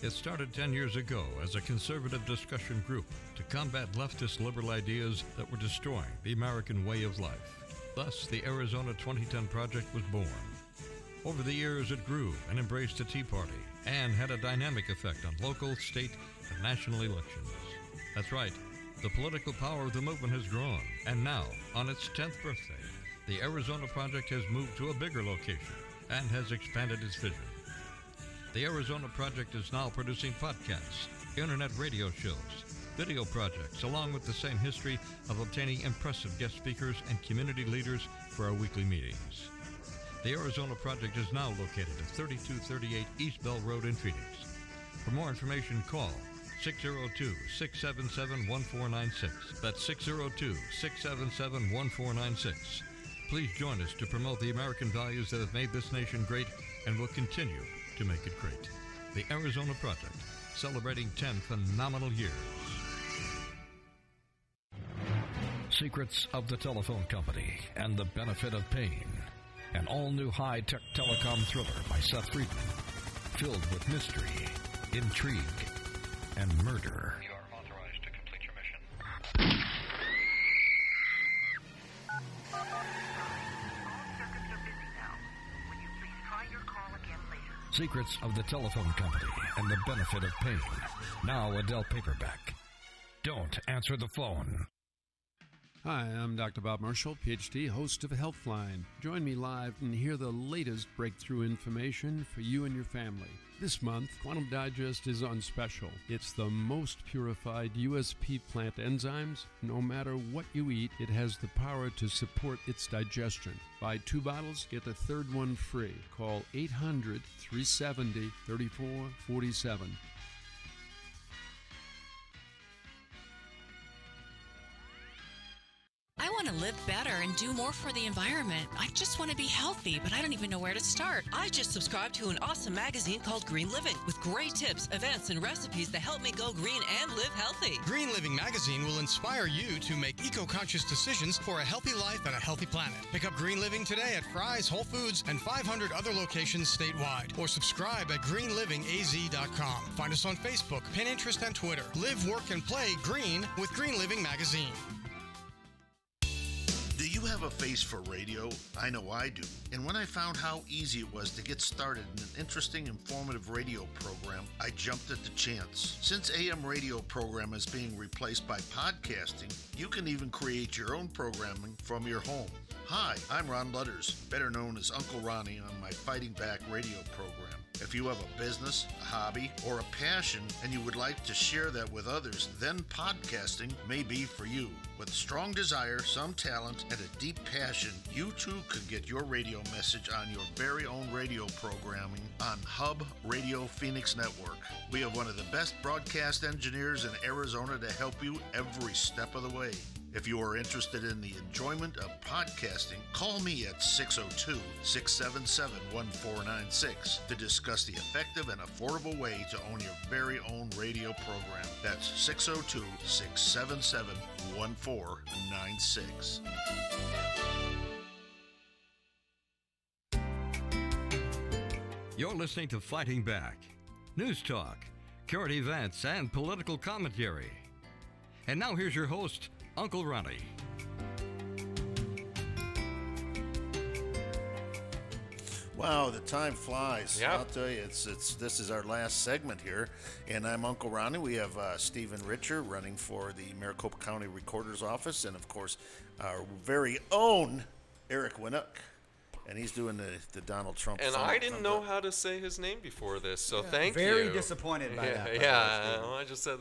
It started 10 years ago as a conservative discussion group to combat leftist liberal ideas that were destroying the American way of life. Thus, the Arizona 2010 Project was born. Over the years, it grew and embraced the Tea Party and had a dynamic effect on local, state, and national elections. That's right, the political power of the movement has grown, and now, on its 10th birthday, the Arizona Project has moved to a bigger location and has expanded its vision. The Arizona Project is now producing podcasts, internet radio shows, video projects, along with the same history of obtaining impressive guest speakers and community leaders for our weekly meetings. The Arizona Project is now located at 3238 East Bell Road in Phoenix. For more information, call 602-677-1496. That's 602-677-1496. Please join us to promote the American values that have made this nation great and will continue to make it great. The Arizona Project, celebrating 10 phenomenal years. Secrets of the Telephone Company and the Benefit of Pain. An all-new high-tech telecom thriller by Seth Friedman, filled with mystery, intrigue, and murder. You are authorized to complete your mission. Secrets of the Telephone Company and the Benefit of Pain. Now a Dell paperback. Don't answer the phone. Hi, I'm Dr. Bob Marshall, PhD, host of Healthline. Join me live and hear the latest breakthrough information for you and your family. This month, Quantum Digest is on special. It's the most purified USP plant enzymes. No matter what you eat, it has the power to support its digestion. Buy 2 bottles, get the third one free. Call 800-370-3447. I want to live better and do more for the environment. I just want to be healthy, but I don't even know where to start. I just subscribed to an awesome magazine called Green Living with great tips, events, and recipes that help me go green and live healthy. Green Living magazine will inspire you to make eco-conscious decisions for a healthy life and a healthy planet. Pick up Green Living today at Fry's, Whole Foods, and 500 other locations statewide. Or subscribe at greenlivingaz.com. Find us on Facebook, Pinterest, and Twitter. Live, work, and play green with Green Living magazine. Do you have a face for radio? I know I do. And when I found how easy it was to get started in an interesting, informative radio program, I jumped at the chance. Since AM radio program is being replaced by podcasting, you can even create your own programming from your home. Hi, I'm Ron Lutters, better known as Uncle Ronnie on my Fighting Back radio program. If you have a business, a hobby, or a passion and you would like to share that with others, then podcasting may be for you. With strong desire, some talent, and a deep passion, you too could get your radio message on your very own radio programming on Hub Radio Phoenix Network. We have one of the best broadcast engineers in Arizona to help you every step of the way. If you are interested in the enjoyment of podcasting, call me at 602-677-1496 to discuss the effective and affordable way to own your very own radio program. That's 602-677-1496. You're listening to Fighting Back. News talk, current events, and political commentary. And now here's your host, Uncle Ronnie. Wow, the time flies. Yeah. I'll tell you, this is our last segment here, and I'm Uncle Ronnie. We have Stephen Richer running for the Maricopa County Recorder's Office, and of course, our very own Eric Winnock, and he's doing the Donald Trump. And I didn't know how to say his name before this, so thank you. Very disappointed by that. Yeah, well, I just said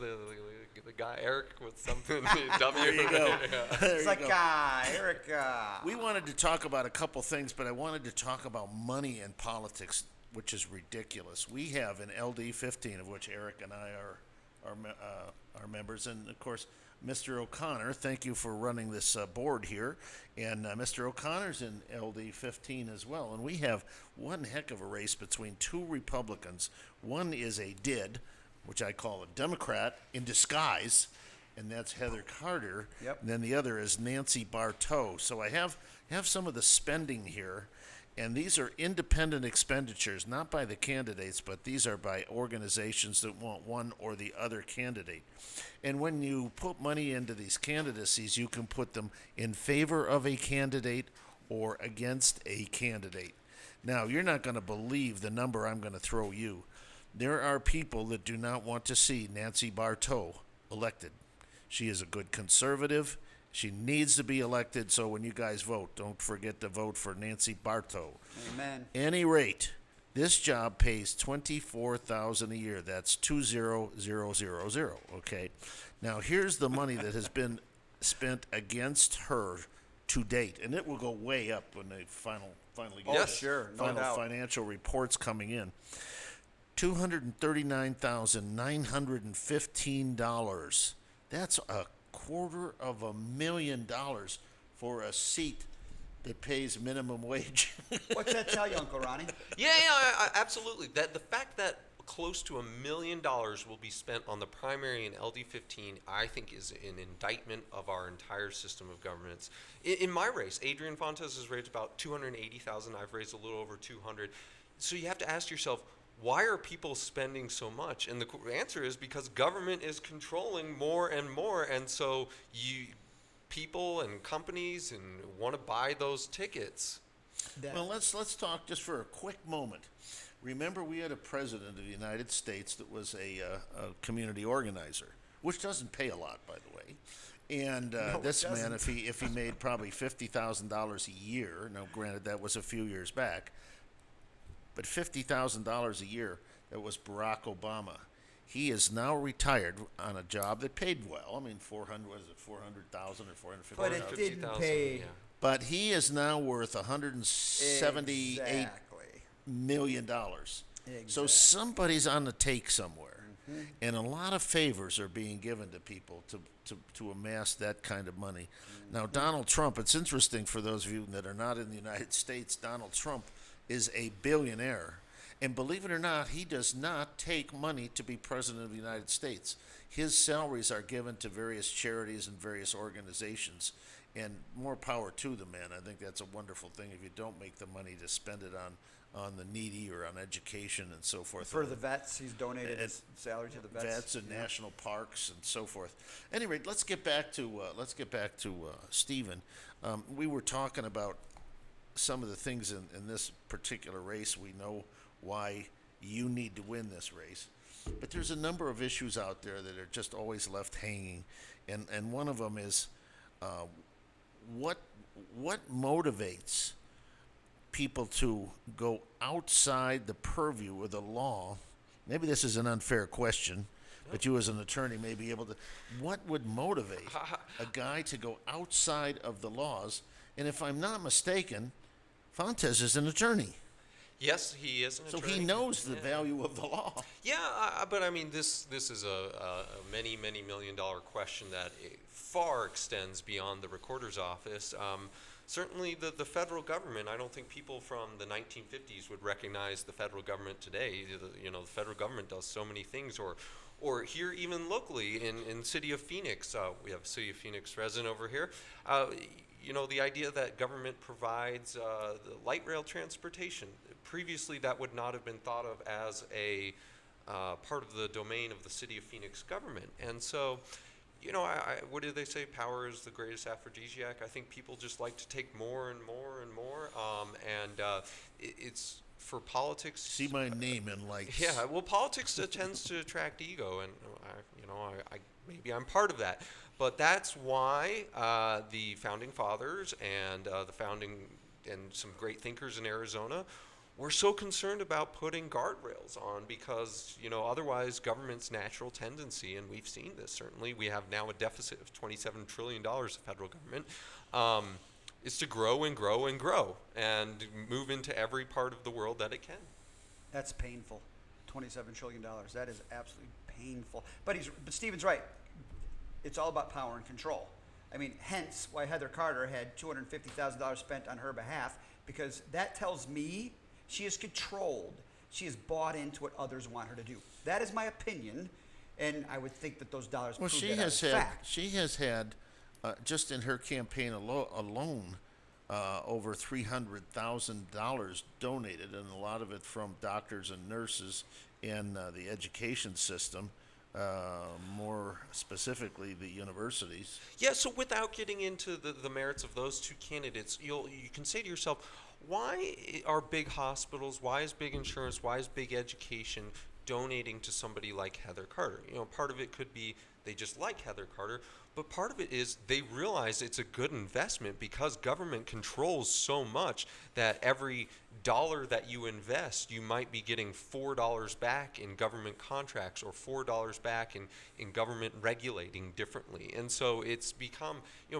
the guy Eric with something. W. There you go. It's like Eric. We wanted to talk about a couple things, but I wanted to talk about money and politics, which is ridiculous. We have an LD 15, of which Eric and I are members, and of course, Mr. O'Connor. Thank you for running this board here, and Mr. O'Connor's in LD 15 as well. And we have one heck of a race between two Republicans. One is a DID, which I call a Democrat in disguise, and that's Heather Carter. Yep. And then the other is Nancy Bartow. So I have some of the spending here, And these are independent expenditures, not by the candidates, but these are by organizations that want one or the other candidate. And when you put money into these candidacies, you can put them in favor of a candidate or against a candidate. Now, you're not going to believe the number I'm going to throw you. There are people that do not want to see Nancy Bartow elected. She is a good conservative. She needs to be elected, so when you guys vote, don't forget to vote for Nancy Bartow. Amen. Any rate, this job pays $24,000 a year. That's 20000. Okay. Now here's the money that has been spent against her to date, and it will go way up when they finally get Yes, sure, no final doubt. financial reports coming in. $239,915. That's $250,000 for a seat that pays minimum wage. What's that tell you, Uncle Ronnie? Yeah, absolutely. That the fact that close to $1 million will be spent on the primary and LD15, I think, is an indictment of our entire system of governance. In my race, Adrian Fontes has raised about 280,000. I've raised a little over 200. So you have to ask yourself, why are people spending so much? And the answer is because government is controlling more and more, and so people and companies want to buy those tickets. Well, let's talk just for a quick moment. Remember, we had a president of the United States that was a community organizer, which doesn't pay a lot, by the way. And No, this it man, doesn't. if he made probably $50,000 a year, now granted that was a few years back, but $50,000 a year, that was Barack Obama. He is now retired on a job that paid well. I mean, 400,000 or 450,000. But it didn't pay. But he is now worth $178 million. So somebody's on the take somewhere, and a lot of favors are being given to people to amass that kind of money. Now, Donald Trump. It's interesting for those of you that are not in the United States. Donald Trump is a billionaire. And believe it or not, he does not take money to be president of the United States. His salaries are given to various charities and various organizations. And more power to the man. I think that's a wonderful thing if you don't make the money to spend it on the needy or on education and so forth. For the vets, he's donated his salary to the vets. Vets and national parks and so forth. Anyway, let's get back to Stephen. We were talking about some of the things in this particular race. We know why you need to win this race, but there's a number of issues out there that are just always left hanging, and one of them is what motivates people to go outside the purview of the law. Maybe this is an unfair question, but you as an attorney may be able to. What would motivate a guy to go outside of the laws? And if I'm not mistaken, Fontes is an attorney. Yes, he is an attorney. So he knows the value of the law. Yeah, but I mean, this is a many million-dollar question that far extends beyond the recorder's office. Certainly, the federal government. I don't think people from the 1950s would recognize the federal government today. The federal government does so many things, or here even locally in city of Phoenix. We have City of Phoenix resident over here. The idea that government provides the light rail transportation. Previously, that would not have been thought of as a part of the domain of the City of Phoenix government. And so, what do they say? Power is the greatest aphrodisiac. I think people just like to take more and more and more. It's for politics. See my name in lights. Yeah, well, politics tends to attract ego, and maybe I'm part of that. But that's why the founding fathers and some great thinkers in Arizona were so concerned about putting guardrails on, because otherwise government's natural tendency, and we've seen this certainly, we have now a deficit of $27 trillion of federal government, is to grow and grow and grow and move into every part of the world that it can. That's painful. $27 trillion. That is absolutely painful. But Stephen's right. It's all about power and control. I mean, hence why Heather Carter had $250,000 spent on her behalf, because that tells me she is controlled. She is bought into what others want her to do. That is my opinion, and I would think that those dollars prove that as fact. She has had, just in her campaign alone, over $300,000 donated, and a lot of it from doctors and nurses in the education system, more specifically the universities. Yeah, so without getting into the merits of those two candidates, you can say to yourself, why are big hospitals, why is big insurance, why is big education donating to somebody like Heather Carter? Part of it could be they just like Heather Carter, but part of it is they realize it's a good investment because government controls so much that every dollar that you invest, you might be getting $4 back in government contracts or $4 back in government regulating differently. And so it's become,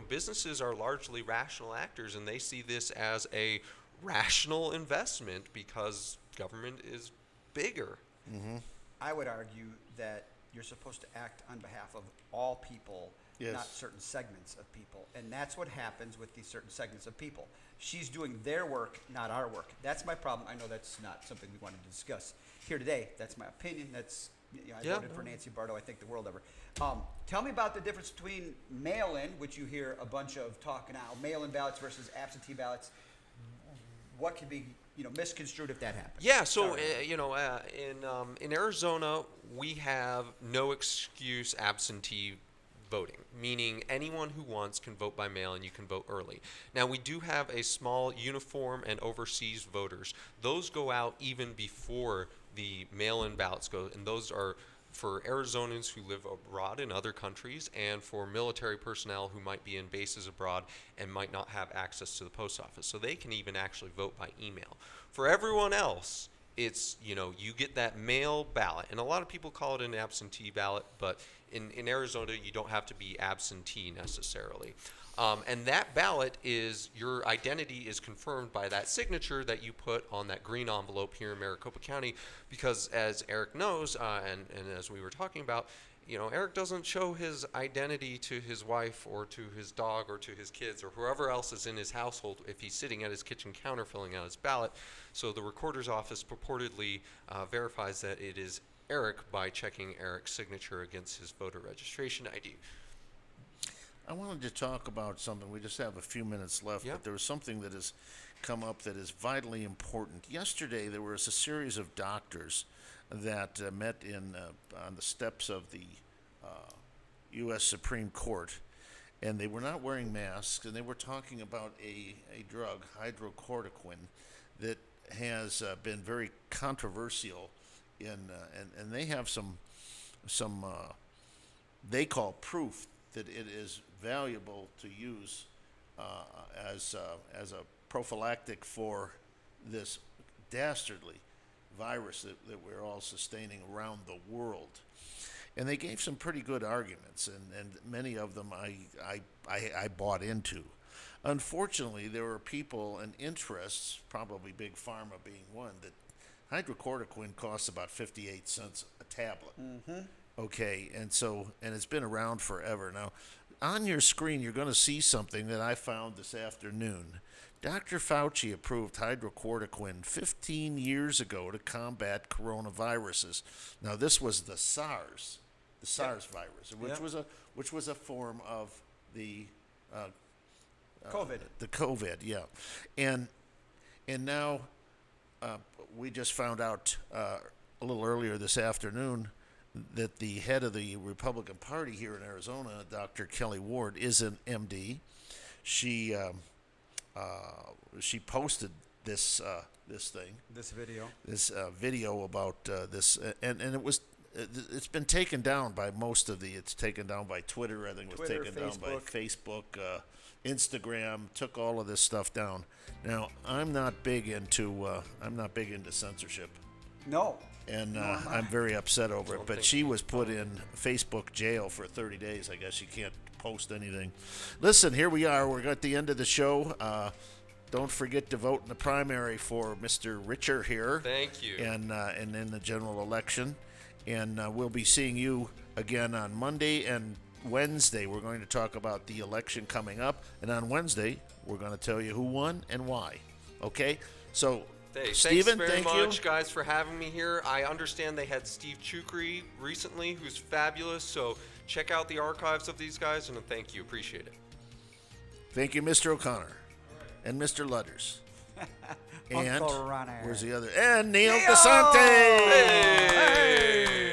businesses are largely rational actors, and they see this as a rational investment because government is bigger. Mm-hmm. I would argue that you're supposed to act on behalf of all people, yes, not certain segments of people. And that's what happens with these certain segments of people. She's doing their work, not our work. That's my problem. I know that's not something we wanted to discuss here today. That's my opinion. That's I voted for Nancy Barto. I think the world of her. Tell me about the difference between mail-in, which you hear a bunch of talk now, mail-in ballots versus absentee ballots. What can be misconstrued if that happens? Yeah, so in Arizona, we have no excuse absentee voting, meaning anyone who wants can vote by mail and you can vote early. Now, we do have a small uniform and overseas voters. Those go out even before the mail-in ballots go, and those are for Arizonans who live abroad in other countries and for military personnel who might be in bases abroad and might not have access to the post office. So they can even actually vote by email. For everyone else, it's, you get that mail ballot. And a lot of people call it an absentee ballot, but in Arizona, you don't have to be absentee necessarily. And that ballot is, your identity is confirmed by that signature that you put on that green envelope here in Maricopa County, because as Eric knows, and as we were talking about, Eric doesn't show his identity to his wife or to his dog or to his kids or whoever else is in his household if he's sitting at his kitchen counter filling out his ballot. So the recorder's office purportedly verifies that it is Eric by checking Eric's signature against his voter registration ID. I wanted to talk about something. We just have a few minutes left, but there was something that has come up that is vitally important. Yesterday, there was a series of doctors that met on the steps of the U.S. Supreme Court, and they were not wearing masks, and they were talking about a drug, hydrochloroquine, that has been very controversial and they have some they call proof that it is valuable to use as a prophylactic for this dastardly virus that we're all sustaining around the world. And they gave some pretty good arguments, and many of them I bought into. Unfortunately, there were people and interests, probably Big Pharma being one, that hydrochloroquine costs about 58 cents a tablet. Mm-hmm. Okay, and it's been around forever. Now, on your screen, you're going to see something that I found this afternoon. Dr. Fauci approved hydrochloroquine 15 years ago to combat coronaviruses. Now, this was the SARS virus, which was a form of the COVID. The COVID, yeah, and now we just found out a little earlier this afternoon that the head of the Republican Party here in Arizona, Dr. Kelly Ward, is an MD. She posted this video about this, and it's been taken down by most of it's taken down by Twitter. I think it was taken down by Facebook, Instagram. Took all of this stuff down. Now I'm not big into censorship. No. And I'm very upset over it. But she was put in Facebook jail for 30 days. I guess you can't post anything. Listen, here we are. We're at the end of the show. Don't forget to vote in the primary for Mr. Richer here. Thank you. And in the general election. And we'll be seeing you again on Monday and Wednesday. We're going to talk about the election coming up. And on Wednesday, we're going to tell you who won and why. Okay? So... Steven, thanks very much, guys, for having me here. I understand they had Steve Chukri recently, who's fabulous. So check out the archives of these guys, and thank you. Appreciate it. Thank you, Mr. O'Connor. and Mr. Ludders. Uncle And Ronnie. where's the other? And Neil DeSante. Hey!